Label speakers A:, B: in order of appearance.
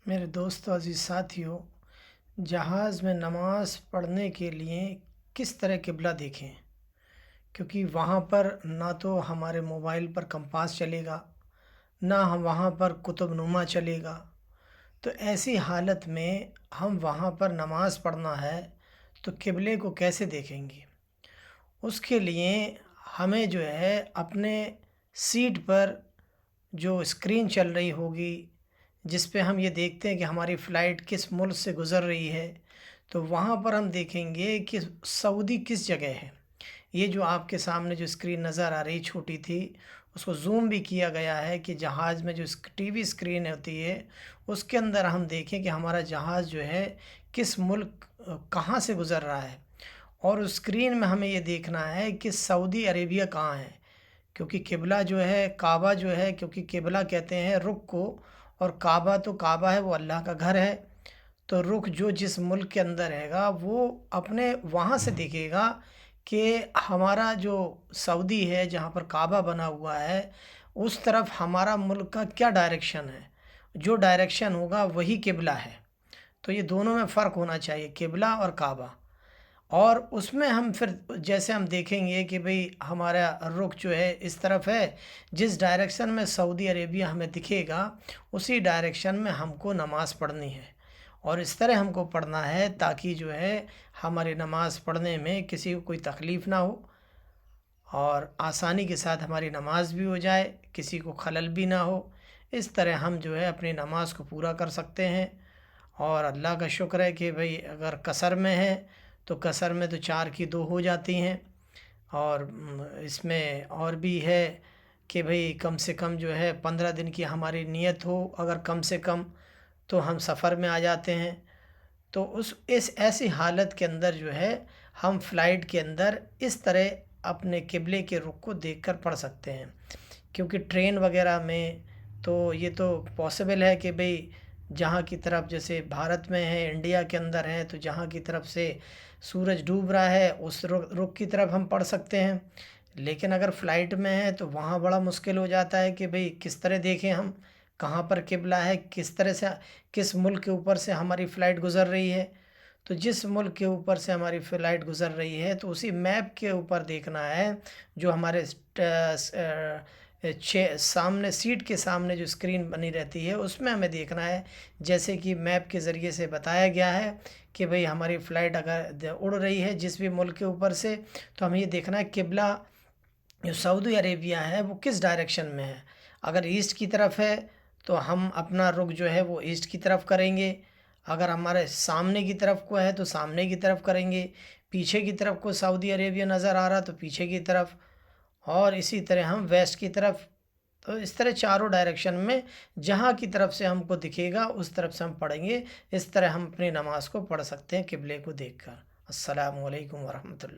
A: میرے دوستو عزیز ساتھیو، جہاز میں نماز پڑھنے کے لیے کس طرح قبلہ دیکھیں؟ کیونکہ وہاں پر نہ تو ہمارے موبائل پر کمپاس چلے گا، نہ ہم وہاں پر قطب نما چلے گا۔ تو ایسی حالت میں ہم وہاں پر نماز پڑھنا ہے تو قبلے کو کیسے دیکھیں گے؟ اس کے لیے ہمیں جو ہے اپنے سیٹ پر جو اسکرین چل رہی ہوگی، جس پہ ہم یہ دیکھتے ہیں کہ ہماری فلائٹ کس ملک سے گزر رہی ہے، تو وہاں پر ہم دیکھیں گے کہ سعودی کس جگہ ہے۔ یہ جو آپ کے سامنے جو اسکرین نظر آ رہی چھوٹی تھی، اس کو زوم بھی کیا گیا ہے کہ جہاز میں جو ٹی وی اسکرین ہوتی ہے اس کے اندر ہم دیکھیں کہ ہمارا جہاز جو ہے کس ملک کہاں سے گزر رہا ہے، اور اس اسکرین میں ہمیں یہ دیکھنا ہے کہ سعودی عربیہ کہاں ہے، کیونکہ قبلہ جو ہے کعبہ جو ہے، کیونکہ قبلہ کہتے ہیں رخ کو، اور کعبہ تو کعبہ ہے، وہ اللہ کا گھر ہے۔ تو رخ جو جس ملک کے اندر رہے گا وہ اپنے وہاں سے دیکھے گا کہ ہمارا جو سعودی ہے جہاں پر کعبہ بنا ہوا ہے، اس طرف ہمارا ملک کا کیا ڈائریکشن ہے۔ جو ڈائریکشن ہوگا وہی قبلہ ہے۔ تو یہ دونوں میں فرق ہونا چاہیے، قبلہ اور کعبہ۔ اور اس میں ہم پھر جیسے ہم دیکھیں گے کہ بھئی ہمارا رخ جو ہے اس طرف ہے، جس ڈائریکشن میں سعودی عربیہ ہمیں دکھے گا اسی ڈائریکشن میں ہم کو نماز پڑھنی ہے، اور اس طرح ہم کو پڑھنا ہے تاکہ جو ہے ہماری نماز پڑھنے میں کسی کو کوئی تکلیف نہ ہو، اور آسانی کے ساتھ ہماری نماز بھی ہو جائے، کسی کو خلل بھی نہ ہو۔ اس طرح ہم جو ہے اپنی نماز کو پورا کر سکتے ہیں۔ اور اللہ کا شکر ہے کہ بھئی اگر قصر میں ہے تو قصر میں تو 4 کی 2 ہو جاتی ہیں، اور اس میں اور بھی ہے کہ بھئی کم سے کم جو ہے 15 دن کی ہماری نیت ہو، اگر کم سے کم، تو ہم سفر میں آ جاتے ہیں۔ تو اس ایسی حالت کے اندر جو ہے ہم فلائٹ کے اندر اس طرح اپنے قبلے کے رخ کو دیکھ کر پڑھ سکتے ہیں، کیونکہ ٹرین وغیرہ میں تو یہ تو پاسبل ہے کہ بھئی جہاں کی طرف جیسے بھارت میں ہے، انڈیا کے اندر ہے، تو جہاں کی طرف سے سورج ڈوب رہا ہے اس رخ کی طرف ہم پڑھ سکتے ہیں۔ لیکن اگر فلائٹ میں ہے تو وہاں بڑا مشکل ہو جاتا ہے کہ بھئی کس طرح دیکھیں ہم، کہاں پر قبلہ ہے، کس طرح سے کس ملک کے اوپر سے ہماری فلائٹ گزر رہی ہے۔ تو جس ملک کے اوپر سے ہماری فلائٹ گزر رہی ہے تو اسی میپ کے اوپر دیکھنا ہے، جو ہمارے سامنے سیٹ کے سامنے جو اسکرین بنی رہتی ہے اس میں ہمیں دیکھنا ہے، جیسے کہ میپ کے ذریعے سے بتایا گیا ہے کہ بھئی ہماری فلائٹ اگر اڑ رہی ہے جس بھی ملک کے اوپر سے، تو ہمیں یہ دیکھنا ہے قبلہ جو سعودی عربیہ ہے وہ کس ڈائریکشن میں ہے۔ اگر ایسٹ کی طرف ہے تو ہم اپنا رخ جو ہے وہ ایسٹ کی طرف کریں گے، اگر ہمارے سامنے کی طرف کو ہے تو سامنے کی طرف کریں گے، پیچھے کی طرف کو سعودی عربیہ نظر آ رہا تو پیچھے کی طرف، اور اسی طرح ہم ویسٹ کی طرف۔ تو اس طرح چاروں ڈائریکشن میں جہاں کی طرف سے ہم کو دکھے گا اس طرف سے ہم پڑھیں گے۔ اس طرح ہم اپنی نماز کو پڑھ سکتے ہیں قبلے کو دیکھ کر۔ السلام علیکم ورحمۃ اللہ۔